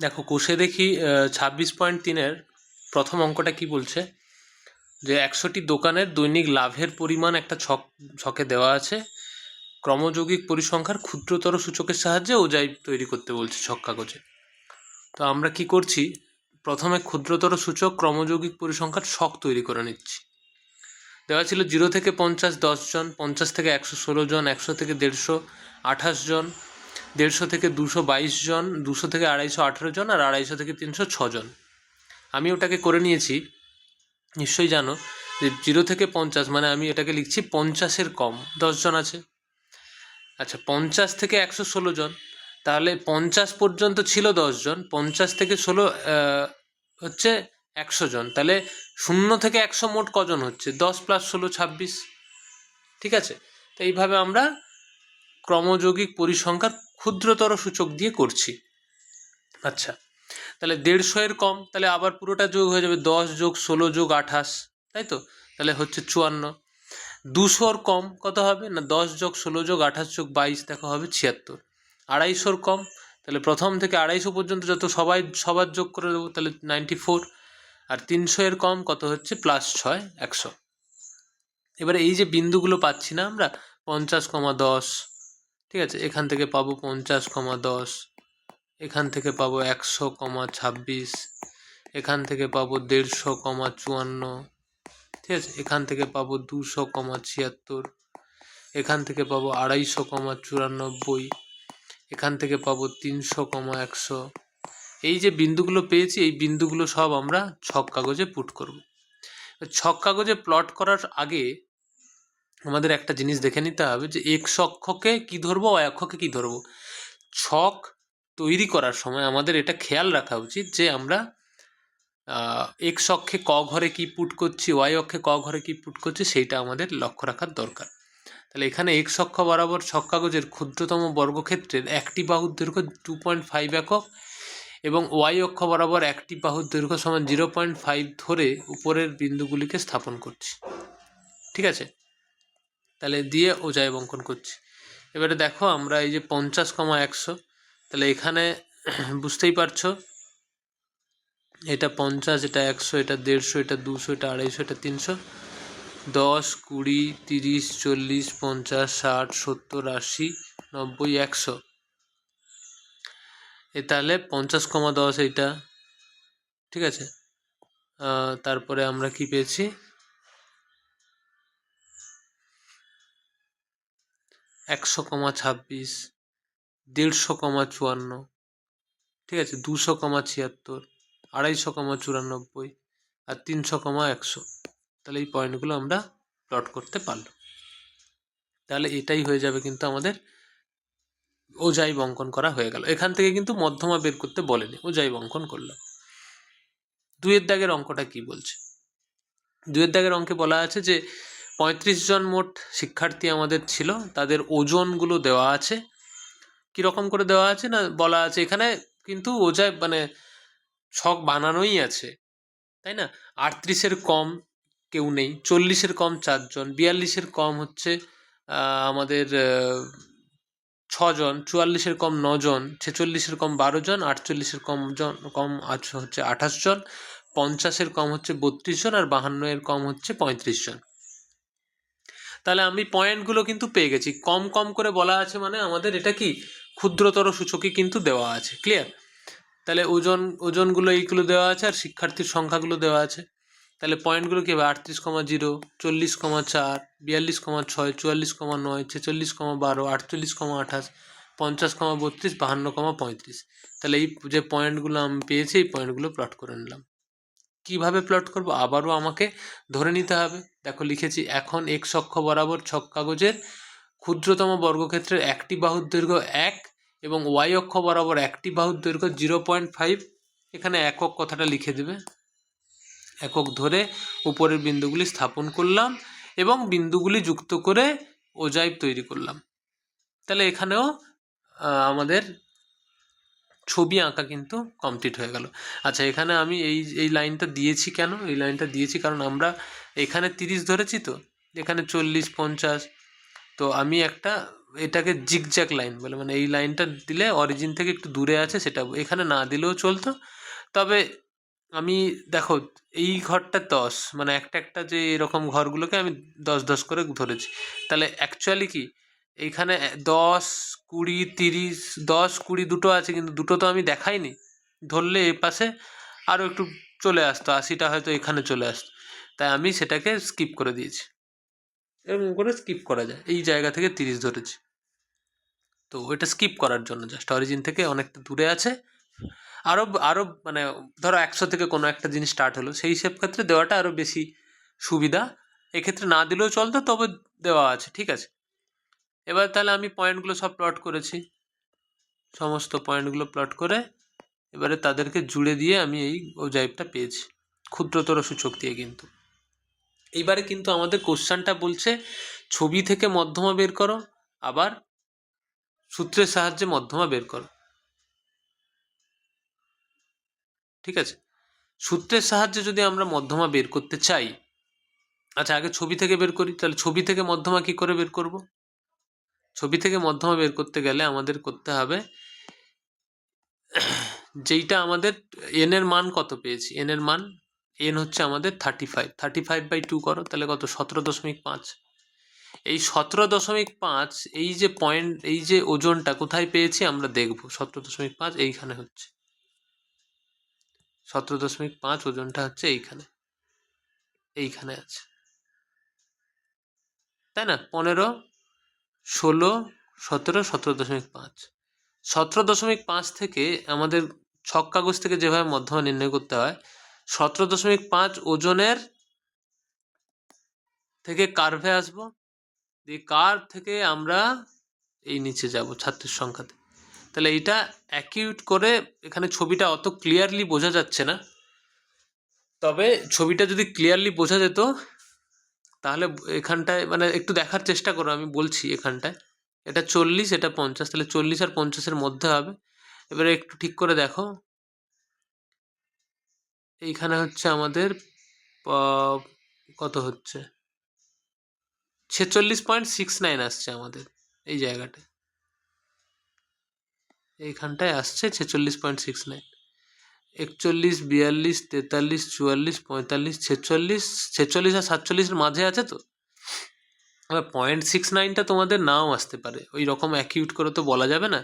দেখো কোষে দেখি 26.3-এর প্রথম অঙ্কটা কি বলছে যে 100টি দোকানের দৈনিক লাভের পরিমাণ একটা ছকে দেওয়া আছে। ক্রমযৌগিক পরিসংখ্যার ক্ষুদ্রতর সূচকের সাহায্যে ওজাই তৈরি করতে বলছে ছক কাগজে। তো আমরা কি করছি, প্রথমে ক্ষুদ্রতর সূচক ক্রমযৌগিক পরিসংখ্যার ছক তৈরি করে নিচ্ছি। দেওয়া ছিল 0 থেকে 50 10 জন, 50 থেকে 116 জন, 100 থেকে 150 28 জন, 150 থেকে 222 জন, 200 থেকে 218 জন, আর 250 থেকে 306 জন। আমি ওটাকে করে নিয়েছি, নিশ্চয়ই জানো যে 0 থেকে 50 মানে আমি এটাকে লিখছি 50-এর কম 10 জন আছে। আচ্ছা, 50 থেকে 116 জন, তাহলে 50 পর্যন্ত ছিল 10 জন, 50 থেকে 16 হচ্ছে 100 জন, তাহলে 0 থেকে 100 মোট কজন হচ্ছে? 10 + 16 26। ঠিক আছে, তো এইভাবে আমরা ক্রমযৌগিক পরিসংখ্যার ক্ষুদ্রতর সূচক দিয়ে করছি। আচ্ছা, তাহলে 150-এর কম, তাহলে আবার পুরোটা যোগ হয়ে যাবে 10 + 16 + 28, তাই তো? তাহলে হচ্ছে 54। 200-র কম কত হবে না? 10 + 16 + 28 + 22, দেখো হবে 76। 250-র কম, তাহলে প্রথম থেকে 250 পর্যন্ত যত সবার যোগ করে দেবো, তাহলে 94। আর 300-এর কম কত হচ্ছে? +6 100। এবারে এই যে বিন্দুগুলো পাচ্ছি না আমরা, 50,10, ঠিক আছে, এখান থেকে পাবো 50,10, এখান থেকে পাবো 100,26, এখান থেকে পাবো 150,54, ঠিক আছে, এখান থেকে পাবো 200,76, এখান থেকে পাবো 250,94, এখান থেকে পাবো 300,100। এই যে বিন্দুগুলো পেয়েছি, এই বিন্দুগুলো সব আমরা ছক কাগজে পুট করব। ছক কাগজে প্লট করার আগে আমাদের একটা জিনিস দেখে নিতে হবে যে এক্স অক্ষকে কী ধরবো, ওয়াই অক্ষকে কী ধরবো। ছক তৈরি করার সময় আমাদের এটা খেয়াল রাখা উচিত যে আমরা এক্স অক্ষে ক ঘরে কী পুট করছি, ওয়াই অক্ষে ক ঘরে কী পুট করছি, সেইটা আমাদের লক্ষ্য রাখার দরকার। তাহলে এখানে এক্স অক্ষ বরাবর ছক কাগজের ক্ষুদ্রতম বর্গক্ষেত্রের একটি বাহুর দৈর্ঘ্য 2.5 একক এবং ওয়াই অক্ষ বরাবর একটি বাহুর দৈর্ঘ্য সমান 0.5 ধরে উপরের বিন্দুগুলিকে স্থাপন করছি। ঠিক আছে, তাহলে দিয়ে ওজাই অঙ্কন করছি। এবারে দেখো আমরা এই যে 50,100, তাহলে এখানে বুঝতেই পারছো এটা 50, এটা 100, এটা 150, এটা 200, এটা 250, এটা 300, 10 20 30 40 50 60 70 80 90 100। এ তাহলে 50,10 এইটা, ঠিক আছে। তারপরে আমরা কি পেয়েছি? 100,26, 150,54, ঠিক আছে, 200,76, 250,94 আর 300,100। তাহলে এই পয়েন্টগুলো আমরা প্লট করতে পারলাম। তাহলে এটাই হয়ে যাবে কিন্তু আমাদের ওজাই অঙ্কন করা হয়ে গেল। এখান থেকে কিন্তু মধ্যমা বের করতে বলেনি, ওজাই অঙ্কন করলাম। 2-এর দাগের অঙ্কটা কি বলছে? 2-এর দাগের অঙ্কে বলা আছে যে 35 জন মোট শিক্ষার্থী আমাদের ছিল, তাদের ওজনগুলো দেওয়া আছে। কীরকম করে দেওয়া আছে না, বলা আছে এখানে কিন্তু ওজাই মানে ছক বানানোই আছে, তাই না? 38-এর কম কেউ নেই, 40-এর কম 4 জন, 42-এর কম হচ্ছে আমাদের 6 জন, 44-এর কম 9 জন, 46-এর কম 12 জন, 48-এর কম আছে হচ্ছে 28 জন, 50-এর কম হচ্ছে 32 জন, আর 52-এর কম হচ্ছে 35 জন। তাহলে আমি পয়েন্টগুলো কিন্তু পেয়ে গেছি। কম কম করে বলা আছে মানে আমাদের এটা কি ক্ষুদ্রতর সূচকই কিন্তু দেওয়া আছে। ক্লিয়ার? তাহলে ওজনগুলো এইগুলো দেওয়া আছে আর শিক্ষার্থীর সংখ্যাগুলো দেওয়া আছে। তাহলে পয়েন্টগুলো কী হবে? 38,0, 40,4, 42,6, 44,9, 46,12, 48,28, 50,32, 52,35। তাহলে এই যে পয়েন্টগুলো আমি পেয়েছি, এই পয়েন্টগুলো প্লট করে নিলাম। কীভাবে প্লট করব? আবারও আমাকে ধরে নিতে হবে। দেখো লিখেছি, এখন এক্স অক্ষ বরাবর ছক কাগজের ক্ষুদ্রতম বর্গক্ষেত্রের একটি বাহুর দৈর্ঘ্য 1 এবং ওয়াই অক্ষ বরাবর একটি বাহুর দৈর্ঘ্য 0.5। এখানে একক কথাটা লিখে দেবে। একক ধরে উপরের বিন্দুগুলি স্থাপন করলাম এবং বিন্দুগুলি যুক্ত করে ওজাই তৈরি করলাম। তাহলে এখানেও আমাদের ছবি আঁকা কিন্তু কমপ্লিট হয়ে গেল। আচ্ছা, এখানে আমি এই লাইনটা দিয়েছি কেন? এই লাইনটা দিয়েছি কারণ আমরা এখানে 30 ধরেছি, তো এখানে 40 50, তো আমি একটা এটাকে জিগজ্যাগ লাইন বলে, মানে এই লাইনটা দিলে অরিজিন থেকে একটু দূরে আছে, সেটা এখানে না দিলেও চলতো। তবে আমি দেখো এই ঘরটা 10, মানে একটা একটা যে এরকম ঘরগুলোকে আমি 10 10 করে ধরেছি। তাহলে অ্যাকচুয়ালি কি এইখানে 10 20 30, 10 20 দুটো আছে, কিন্তু দুটো তো আমি দেখাইনি। ধরলে এ পাশে আরও একটু চলে আসতো, 80টা হয়তো এখানে চলে আসতো, তাই আমি সেটাকে স্কিপ করে দিয়েছি। এরকম করে স্কিপ করা যায়, এই জায়গা থেকে 30 ধরেছি, তো ওইটা স্কিপ করার জন্য জাস্ট অরিজিন থেকে অনেকটা দূরে আছে। আরও আরও মানে ধরো 100 থেকে কোনো একটা জিনিস স্টার্ট হলো, সেই সব ক্ষেত্রে দেওয়াটা আরও বেশি সুবিধা। এক্ষেত্রে না দিলেও চলতো, তবে দেওয়া আছে, ঠিক আছে। এবার তাহলে আমি পয়েন্টগুলো সব প্লট করেছি, সমস্ত পয়েন্টগুলো প্লট করে এবারে তাদেরকে জুড়ে দিয়ে আমি এই ওজাইভটা পেয়েছি ক্ষুদ্রতর সূচক দিয়ে। কিন্তু এইবারে কিন্তু আমাদের কোশ্চেনটা বলছে ছবি থেকে মধ্যমা বের করো, আবার সূত্রের সাহায্যে মধ্যমা বের করো, ঠিক আছে। সূত্রের সাহায্যে যদি আমরা মধ্যমা বের করতে চাই, আচ্ছা আগে ছবি থেকে বের করি। তাহলে ছবি থেকে মধ্যমা কি করে বের করব? ছবি থেকে মধ্যমা বের করতে গেলে আমাদের করতে হবে, যেইটা আমাদের এন এর মান কত পেয়েছি, এন এর মান, এন হচ্ছে আমাদের 35, 35/2 করো, তাহলে কত, 17.5। এই 17.5 এই যে পয়েন্ট, এই যে ওজনটা কোথায় পেয়েছি আমরা দেখব। 17.5 এইখানে হচ্ছে, 17.5 ওজনটা হচ্ছে এইখানে, এইখানে আছে, তাই না? 15 16 17 17.5, 17.5 থেকে আমাদের ছক কাগজ থেকে যেভাবে মধ্যমা নির্ণয় করতে হয়, 17.5 ওজনের থেকে কার্ভে আসবো, দিয়ে কার্ভ থেকে আমরা এই নিচে যাব ছাত্রের সংখ্যাতে। তাহলে এইটা অ্যাকিউট করে, এখানে ছবিটা অত ক্লিয়ারলি বোঝা যাচ্ছে না, তবে ছবিটা যদি ক্লিয়ারলি বোঝা যেত তাহলে এখানটায় মানে একটু দেখার চেষ্টা করো, আমি বলছি এখানটায় এটা 40, এটা 50, তাহলে 40 আর 50-এর মধ্যে হবে। এবারে একটু ঠিক করে দেখো, এইখানে হচ্ছে আমাদের কত হচ্ছে, 46.69 আসছে আমাদের এই জায়গাটায়, এইখানটায় আসছে 46.69। 41 42 43 44 45 46, 46 আর 47-এর মাঝে আছে তো। এবার 0.69টা তোমাদের নাও আসতে পারে, ওই রকম অ্যাকিউট করে তো বলা যাবে না,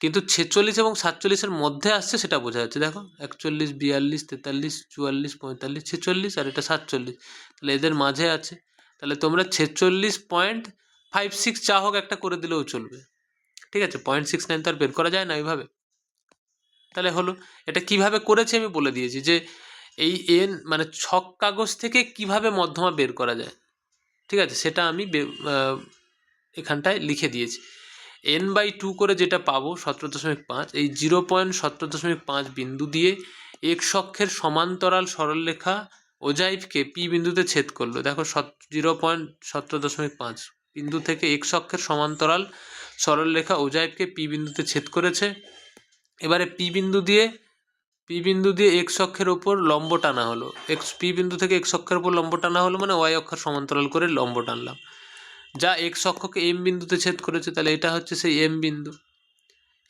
কিন্তু 46 এবং 47-এর মধ্যে আসছে সেটা বোঝা যাচ্ছে। দেখো 41 42 43 44 45 46, আর এটা 47, তাহলে এদের মাঝে আছে। তাহলে তোমরা 46.56 যা হোক একটা করে দিলেও চলবে, ঠিক আছে। 0.69 তো আর বের করা যায় না এইভাবে। তাহলে হলো, এটা কিভাবে করেছি আমি বলে দিয়েছি, যে এই এন মানে ছক কাগজ থেকে কিভাবে মধ্যমা বের করা যায়, ঠিক আছে, সেটা আমি এখানটায় লিখে দিয়েছি। n/2 করে যেটা পাবো 17.5, এই 0.17.5 বিন্দু দিয়ে এক অক্ষের সমান্তরাল সরলরেখা ওজাইভকে পি বিন্দুতে ছেদ করলো। দেখো 0.17.5 বিন্দু থেকে এক অক্ষের সমান্তরাল সরলরেখা ওজাইভকে পি বিন্দুতে ছেদ করেছে। এবারে পি বিন্দু দিয়ে এক্স অক্ষের ওপর লম্ব টানা হলো, পি বিন্দু থেকে এক্স অক্ষের ওপর লম্ব টানা হলো, মানে ওয়াই অক্ষের সমান্তরাল করে লম্ব টানলাম, যা এক্স অক্ষকে এম বিন্দুতে ছেদ করেছে, তাহলে এটা হচ্ছে সেই এম বিন্দু।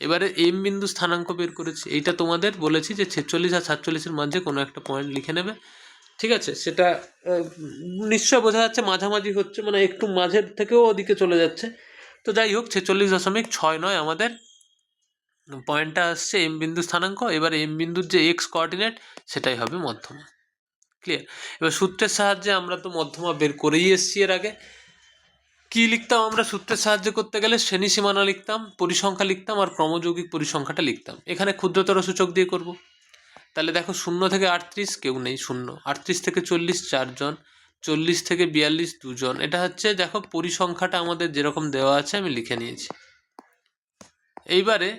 এবারে এম বিন্দু স্থানাঙ্ক বের করেছি, এইটা তোমাদের বলেছি যে 46 আর 47-এর মাঝে কোনো একটা পয়েন্ট লিখে নেবে, ঠিক আছে। সেটা নিশ্চয় বোঝা যাচ্ছে, মাঝামাঝি হচ্ছে, মানে একটু মাঝের থেকেও ওদিকে চলে যাচ্ছে। তো যাই হোক 46.69 আমাদের পয়েন্টটা আসছে এম বিন্দু স্থানাঙ্ক। এবার এম বিন্দুর যে এক্স কোঅর্ডিনেট সেটাই হবে মধ্যমা, ক্লিয়ার। এবার সূত্রের সাহায্যে আমরা তো মধ্যমা বের করেই এসছি এর আগে। কি লিখতাম আমরা সূত্রের সাহায্য করতে গেলে? শ্রেণী সীমানা লিখতাম, পরিসংখ্যা লিখতাম, আর ক্রমযৌগিক পরিসংখ্যাটা লিখতাম। এখানে ক্ষুদ্রতর সূচক দিয়ে করব। তাহলে দেখো 0 থেকে 38 কেউ নেই, 0। 38 থেকে 40 4জন, 40 থেকে 42 2জন। এটা হচ্ছে দেখো পরিসংখ্যাটা আমাদের যেরকম দেওয়া আছে আমি লিখে নিয়েছি। এইবারে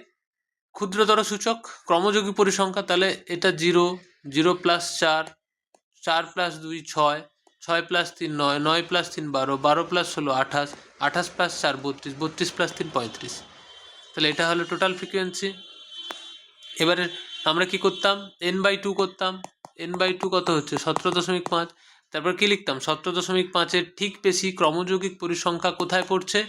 ক্ষুদ্রতর সূচক ক্রমযোগী পরিসংখ্যা, তাহলে এটা 0, 0 + 4, 4 + 2 6, 6 + 3 9, 9 + 3 12, 12 + 16 28, 28 + 4 32, 32 + 3 35। তাহলে এটা হলো টোটাল ফ্রিকোয়েন্সি। এবারে আমরা কি করতাম? n/2 করতাম। n/2 কত হচ্ছে? 17.5। তারপর কি লিখতাম? 17.5-এর ঠিক বেশি ক্রমযৌগিক পরিসংখ্যা কোথায় পড়ছে?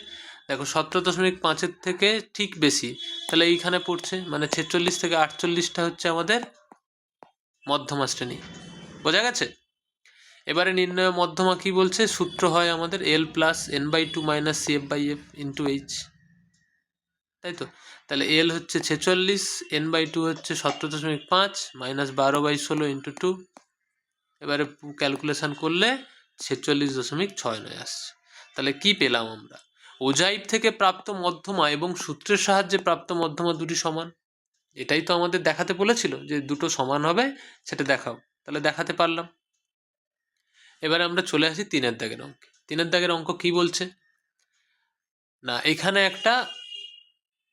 দেখো 17.5-এর থেকে ঠিক বেশি, তাহলে এইখানে পড়ছে, মানে 46 থেকে 48টা হচ্ছে আমাদের মধ্যমা শ্রেণী। বোঝা গেছে? এবারে নির্ণয় মধ্যমা কি বলছে, সূত্র হয় আমাদের L plus n/2 minus CF/F into H, তাই তো? তাহলে L হচ্ছে 46, n/2 হচ্ছে 17.5 মাইনাস 12/16 ইন্টু 2। এবারে ক্যালকুলেশন করলে 46.69 আসছে। তাহলে কি পেলাম আমরা? ওজাইভ থেকে প্রাপ্ত মধ্যমা এবং সূত্রের সাহায্যে প্রাপ্ত মধ্যমা দুটি সমান। এটাই তো আমাদের দেখাতে বলেছিল, যে দুটো সমান হবে সেটা দেখাও। তাহলে দেখাতে পারলাম। এবারে আমরা চলে আসি 3-এর দাগের অঙ্কে। 3-এর দাগের অঙ্ক কি বলছে না, এখানে একটা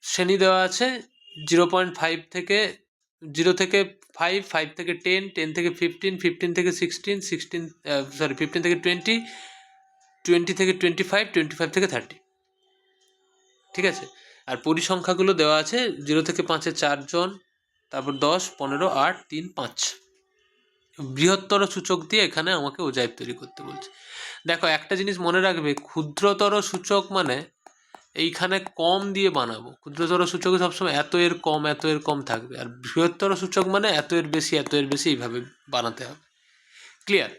শ্রেণী দেওয়া আছে 0.5 থেকে 0 থেকে 5, 5 থেকে 10, 10 থেকে 15, 15 থেকে 16, 16 15 থেকে 20, 20 থেকে 25, 25 থেকে 30। ঠিক আছে? আর পরিসংখ্যাগুলো দেওয়া আছে 0 থেকে 5-এ 4 জন, তারপর 10, 15, 8, 3, 5। বৃহত্তর সূচক দিয়ে এখানে আমাকে ওজাইভ তৈরি করতে বলছে। দেখো একটা জিনিস মনে রাখবে, ক্ষুদ্রতর সূচক মানে এইখানে কম দিয়ে বানাবো। ক্ষুদ্রতর সূচকে সবসময় এত এর কম, এত এর কম থাকবে। আর বৃহত্তর সূচক মানে এত এর বেশি, এত এর বেশি, এইভাবে বানাতে হবে। ক্লিয়ার?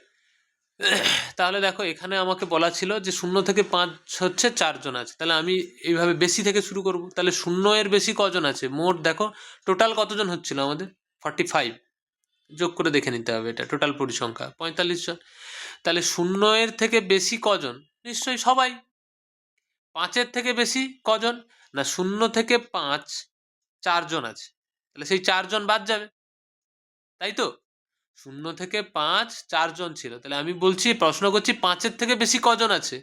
তাহলে দেখো এখানে আমাকে বলা ছিল যে 0 থেকে 5 হচ্ছে 4 জন আছে, তাহলে আমি এইভাবে বেশি থেকে শুরু করব। তাহলে 0 এর বেশি কজন আছে? মোট দেখো টোটাল কতজন হচ্ছিল আমাদের? 45। যোগ করে দেখে নিতে হবে, এটা টোটাল পরিসংখ্যা 45 জন। তাহলে 0 এর থেকে বেশি কজন? নিশ্চয়ই সবাই। 5-এর থেকে বেশি কজন? না, 0 থেকে 5 4 জন আছে, তাহলে সেই 4 জন বাদ যাবে, তাই তো? 0 থেকে 5 4 জন ছিল, তাহলে আমি বলছি, প্রশ্ন করছি 5-এর থেকে বেশি কজন আছে।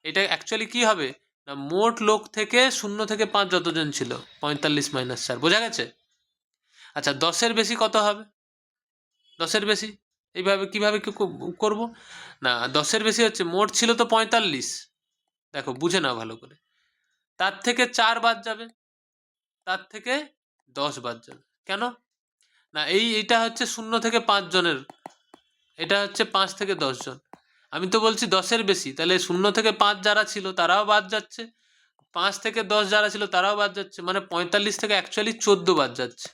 এটা অ্যাকচুয়ালি কি হবে না, মোট লোক থেকে 0 থেকে 5 যতজন ছিল 45 মাইনাস 4। বোঝা গেছে? আচ্ছা, 10-এর বেশি কত হবে? 10-এর বেশি এইভাবে কিভাবে করব না, 10-এর বেশি হচ্ছে, মোট ছিল তো 45, দেখো বুঝে নাও ভালো করে। তার থেকে 4 বাদ যাবে, তার থেকে 10 বাদ যাবে। কেন না, এইটা হচ্ছে 0 থেকে 5 জনের, এটা হচ্ছে 5 থেকে 10 জন। আমি তো বলছি 10-এর বেশি, তাহলে 0 থেকে 5 যারা ছিল তারাও বাদ যাচ্ছে, 5 থেকে 10 যারা ছিল তারাও বাদ যাচ্ছে, মানে 45 থেকে অ্যাকচুয়ালি 14 বাদ যাচ্ছে।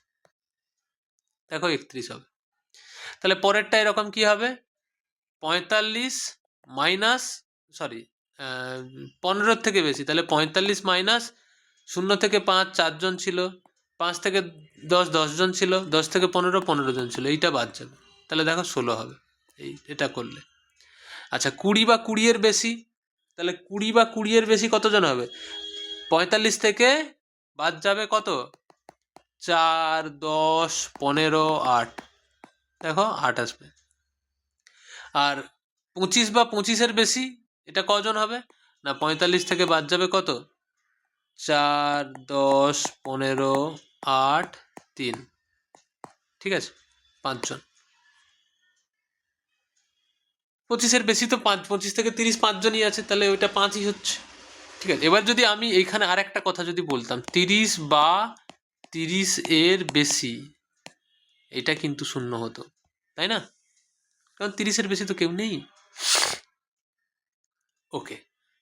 দেখো 31 হবে। তাহলে পরেরটা এরকম কি হবে, 45 মাইনাস, সরি 15-এর থেকে বেশি, তাহলে 45 মাইনাস 0 থেকে 5 4 জন ছিল, 5 থেকে 10 10 জন ছিল, 10 থেকে 15 15 জন ছিল, এইটা বাদ যাবে। তাহলে দেখো 16 হবে এটা করলে। আচ্ছা, 20 বা 20-এর বেশি, তাহলে 20 বা 20-এর বেশি কতজন হবে? 45 থেকে বাদ যাবে কত? 4, 10, 15, 8, দেখো 8 আসবে। আর 25 বা 25-এর বেশি, এটা কজন হবে না, 45 থেকে বাদ যাবে কত? 4, 10, 15, 8, 3। ঠিক আছে, 5 জন। 25-এর বেশি তো 25 থেকে 30 5 জনই আছে, তাহলে ওইটা 5ই হচ্ছে। ঠিক আছে, এবার যদি আমি এইখানে আর একটা কথা যদি বলতাম, 30 বা 30-এর বেশি, এটা কিন্তু শূন্য হতো, তাই না? কারণ 30-এর বেশি তো কেউ নেই। ওকে,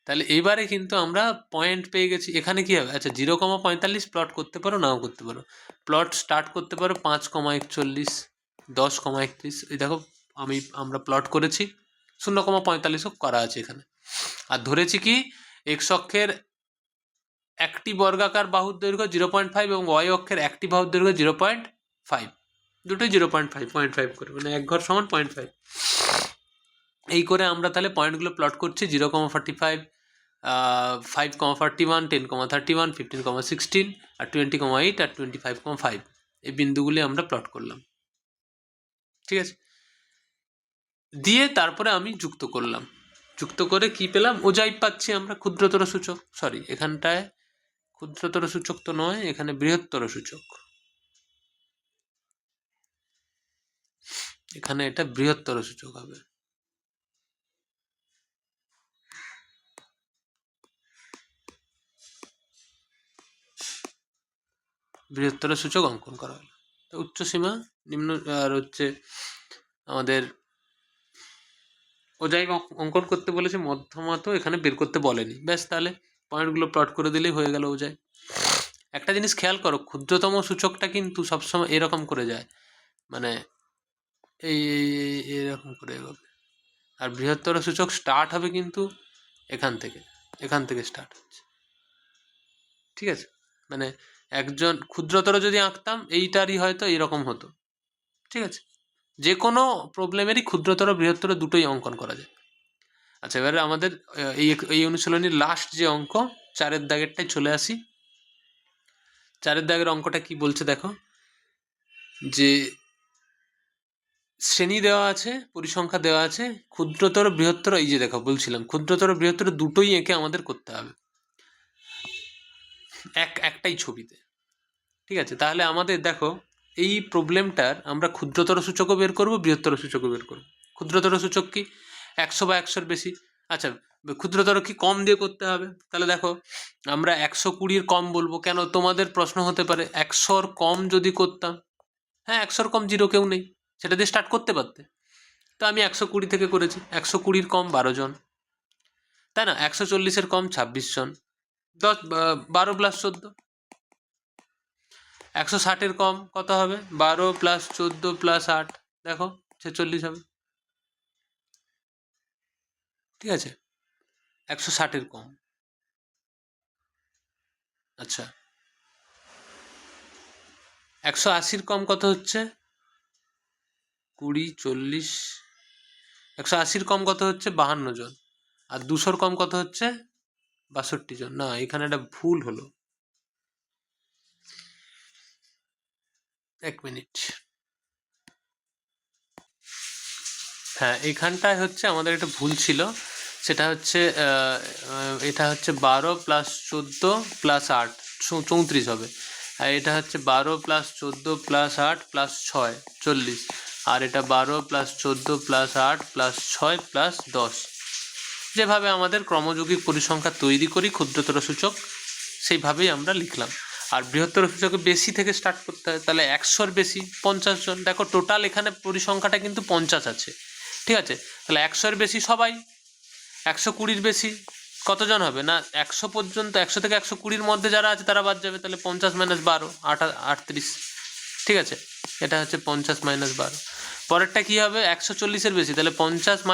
তাহলে এবারে কিন্তু আমরা পয়েন্ট পেয়ে গেছি। এখানে কি হবে? আচ্ছা, 0,45 প্লট করতে পারো, নাও করতে পারো। প্লট স্টার্ট করতে পারো 5,41, 10,31। এই দেখো আমরা প্লট করেছি, 0,45ও করা আছে এখানে। আর ধরেছি কি, এক্স অক্ষের একটি বর্গাকার বাহুর দৈর্ঘ্য 0.5 এবং ওয়াই অক্ষের একটি বাহুর দৈর্ঘ্য 0.5, দুটোই 0.5, 0.5 করে, মানে এক ঘর সমান 0.5। এই করে আমরা তাহলে পয়েন্টগুলো প্লট করছি, 0,45, 5,41, 10,31, 15,16 আর 20,8 আর 25,5। এই বিন্দুগুলি আমরা প্লট করলাম। ঠিক আছে, দিয়ে তারপরে আমি যুক্ত করলাম, যুক্ত করে কি পেলাম? ওজাইভ পাচ্ছি আমরা, ক্ষুদ্রতর সূচক। সরি, এখানটায় ক্ষুদ্রতর সূচক তো নয়, এখানে বৃহত্তর সূচক, এখানে এটা বৃহত্তর সূচক হবে। বৃহত্তর সূচক অঙ্কন করা হলো। তো উচ্চ সীমা, নিম্ন, আর হচ্ছে আমাদের ওজাইভ অঙ্কন করতে বলেছে, মধ্যমা তো এখানে বের করতে বলেনি। ব্যাস, তাহলে পয়েন্টগুলো প্লট করে দিলেই হয়ে গেল যায়। একটা জিনিস খেয়াল করো, ক্ষুদ্রতম সূচকটা কিন্তু সবসময় এরকম করে যায়, মানে এই এরকম করে এগোবে, আর বৃহত্তর সূচক স্টার্ট হবে কিন্তু এখান থেকে স্টার্ট হচ্ছে। ঠিক আছে, মানে একজন ক্ষুদ্রতর যদি আঁকতাম এইটারই হয়তো এরকম হতো। ঠিক আছে, যে কোনো প্রবলেমেরই ক্ষুদ্রতর বৃহত্তর দুটোই অঙ্কন করা যায়। আচ্ছা, এবারে আমাদের এই অনুশীলনীর লাস্ট যে অঙ্ক 4-এর দাগেরটাই চলে আসি। 4-এর দাগের অঙ্কটা কি বলছে দেখো, যে শ্রেণী দেওয়া আছে, পরিসংখ্যা দেওয়া আছে, ক্ষুদ্রতর বৃহত্তর, এই যে দেখো বলছিলাম ক্ষুদ্রতর বৃহত্তর দুটোই এঁকে আমাদের করতে হবে একটাই ছবিতে। ঠিক আছে, তাহলে আমাদের দেখো এই প্রবলেমটার আমরা ক্ষুদ্রতর সূচকও বের করব, বৃহত্তর সূচকও বের করব। ক্ষুদ্রতর সূচক কি 100 বা 100-এর বেশি। আচ্ছা, ক্ষুদ্রতর কি কম দিয়ে করতে হবে, তাহলে দেখো আমরা 120-র কম বলবো কেন, তোমাদের প্রশ্ন হতে পারে 100-র কম যদি করতাম, হ্যাঁ 100-র কম 0 কেউ নেই, সেটা দিয়ে স্টার্ট করতে পারতে। তো আমি 120 থেকে করেছি, 120-র কম 12 জন, তাই না, 140-এর কম 26 জন, 12 + 14। 160-এর কম কত হবে, 12 + 14 + 8, দেখো 46 হবে। ঠিক আছে, 160-এর কম। আচ্ছা, 180-র কম কত হচ্ছে, 20, 40, 180-র কম কত হচ্ছে 52 জন, আর 200-র কম কত হচ্ছে 62 জন। না, এখানে একটা ভুল হলো, 1 মিনিট। হ্যাঁ, এইখানটায় হচ্ছে আমাদের একটা ভুল ছিল, সেটা হচ্ছে এটা হচ্ছে 12 + 14 + 8, 34 হবে, আর এটা হচ্ছে 12 + 14 + 8 + 6, 40, আর এটা 12 + 14 + 8 + 6 + 10। যেভাবে আমাদের ক্রমযৌগিক পরিসংখ্যা তৈরি করি ক্ষুদ্রতর সূচক, সেইভাবেই আমরা লিখলাম। আর বৃহত্তর সূচকে বেশি থেকে স্টার্ট করতে হয়, তাহলে 100-র বেশি 50 জন। দেখো টোটাল এখানে পরিসংখ্যাটা কিন্তু 50 আছে। ঠিক আছে, তাহলে 100-এর বেশি সবাই, 120-র বেশি কতজন হবে না 100 পর্যন্ত, 100 থেকে 120-র মধ্যে যারা আছে তারা বাদ যাবে, তাহলে 50 - 12, 38। ঠিক আছে, এটা হচ্ছে 50 - 12। পরেরটা কি হবে, 140-এর বেশি, তাহলে 50 -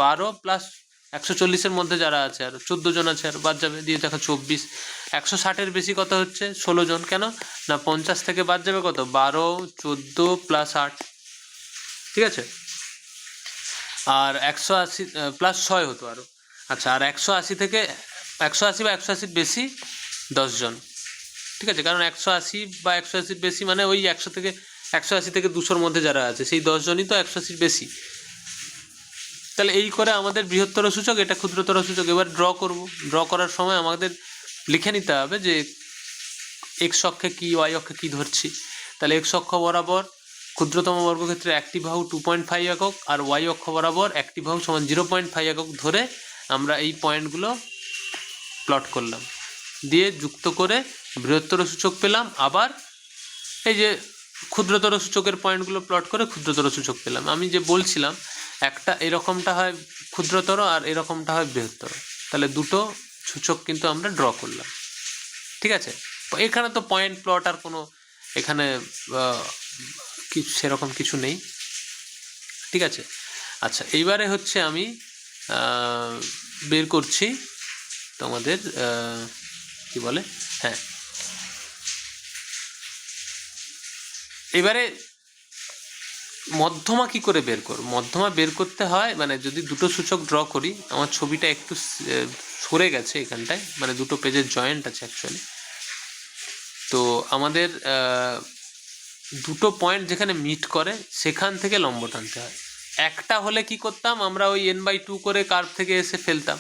12 + 140-এর মধ্যে যারা আছে আর 14 জন আছে, আর বাদ যাবে, দিয়ে দেখো 24। 160-এর বেশি কত হচ্ছে 16 জন, কেন না 50 থেকে বাদ যাবে কত, 12, 14 + 8। ঠিক আছে, আর 180 + 6 হতো আরও। আচ্ছা, আর 180 থেকে 180 বা 180-র বেশি 10 জন। ঠিক আছে, কারণ 180 বা 180-র বেশি মানে ওই 180 থেকে 200-র মধ্যে যারা আছে সেই 10 জনই তো 180-র বেশি। তাহলে এই করে আমাদের বৃহত্তর সূচক, এটা ক্ষুদ্রতর সূচক। এবার ড্র করার সময় আমাদের লিখে নিতে হবে যে এক্স অক্ষে কি, ওয়াই অক্ষে কি ধরছি। তাহলে এক্স অক্ষ বরাবর ক্ষুদ্রতম বর্গক্ষেত্রে একটি বাহু 2.5 একক, আর ওয়াই অক্ষ বরাবর একটি বাহু সমান 0.5 একক ধরে আমরা এই পয়েন্টগুলো প্লট করলাম, দিয়ে যুক্ত করে বৃহত্তর সূচক পেলাম। আবার এই যে ক্ষুদ্রতর সূচকের পয়েন্টগুলো প্লট করে ক্ষুদ্রতর সূচক পেলাম। আমি যে বলছিলাম একটা এরকমটা হয় ক্ষুদ্রতর আর এরকমটা হয় বৃহত্তর, তাহলে দুটো সূচক কিন্তু আমরা ড্র করলাম। ঠিক আছে, এখানে তো পয়েন্ট প্লট আর কোনো এখানে সেরকম কিছু নেই। ঠিক আছে, আচ্ছা এইবারে হচ্ছে আমি বের করছি তোমাদের কি বলে, হ্যাঁ এবারে মধ্যমা কি করে বের করব। মধ্যমা বের করতে হয়, মানে যদি দুটো সূচক ড্র করি, আমার ছবিটা একটু সরে গেছে এখানটায়, মানে দুটো পেজের জয়েন্ট আছে অ্যাকচুয়ালি। তো আমাদের দুটো পয়েন্ট যেখানে মিট করে সেখান থেকে লম্ব টানতে হয়। একটা হলে কি করতাম, আমরা ওই n/2 করে কার্ভ থেকে এসে ফেলতাম।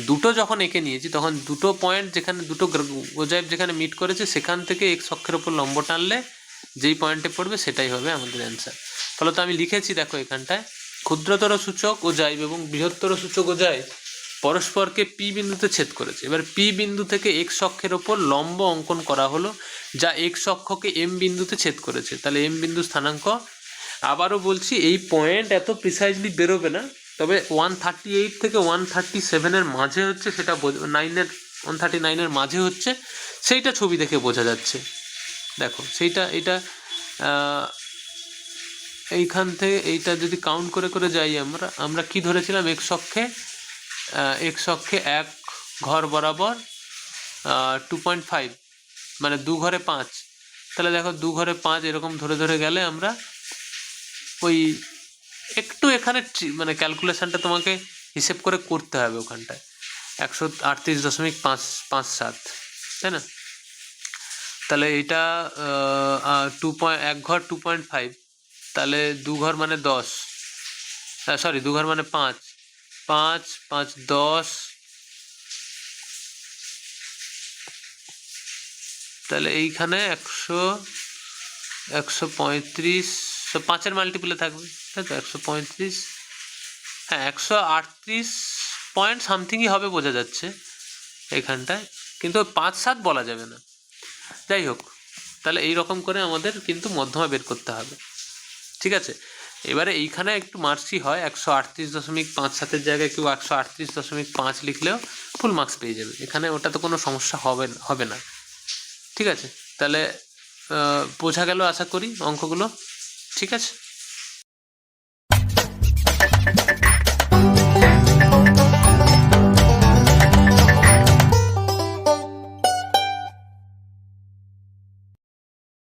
দুটো যখন এঁকে নিয়েছি তখন দুটো পয়েন্ট যেখানে দুটো গোজাইভ যেখানে মিট করেছে সেখান থেকে এক্স অক্ষের ওপর লম্ব টানলে যেই পয়েন্টে পড়বে সেটাই হবে আমাদের অ্যান্সার। ফলত আমি লিখেছি দেখো এখানটায়, ক্ষুদ্রতর সূচক ওজাইভ এবং বৃহত্তর সূচক ওজাইভ পরস্পরকে পি বিন্দুতে ছেদ করেছে। এবার পি বিন্দু থেকে এক্স অক্ষের ওপর লম্ব অঙ্কন করা হলো যা এক্স অক্ষকে এম বিন্দুতে ছেদ করেছে। তাহলে এম বিন্দু স্থানাঙ্ক, আবারও বলছি এই পয়েন্ট এত প্রিসাইজলি বেরোবে না, তবে 138 থেকে 137-এর মাঝে হচ্ছে সেটা 9-এর 139-এর মাঝে হচ্ছে, সেইটা ছবি দেখে বোঝা যাচ্ছে। দেখো এইটা এইখান থেকে এইটা যদি কাউন্ট করে করে যাই আমরা কি ধরেছিলাম, এক্স অক্ষে এক ঘর বরাবর 2.5, মানে 2 ঘরে 5। তাহলে দেখো 2 ঘরে 5 এরকম ধরে ধরে গেলে আমরা ওই একটু এখানে মানে ক্যালকুলেশনটা তোমাকে হিসেব করে করতে হবে ওখানটায়, 138.557, তাই না? তাহলে এটা 1 ঘর 2.5, তাহলে 2 ঘর মানে 10, সরি 2 ঘর মানে 5, 5 5 10, তাহলে এইখানে 135, 5-এর মাল্টিপলে থাকবে, তাই তো 135, হ্যাঁ 138 পয়েন্ট সামথিংই হবে বোঝা যাচ্ছে এইখানটায়, কিন্তু 5-7 বলা যাবে না। যাই হোক, তাহলে এই রকম করে আমাদের কিন্তু মধ্যমা বের করতে হবে, ঠিক আছে? এবারে এইখানে একটু মার্কসই হয়, 138.57-এর জায়গায় কেউ 138.5 লিখলেও ফুল মার্কস পেয়ে যাবে, এখানে ওটা তো কোনো সমস্যা হবে না, ঠিক আছে? তাহলে বোঝা গেল আশা করি অঙ্কগুলো, ঠিক আছে?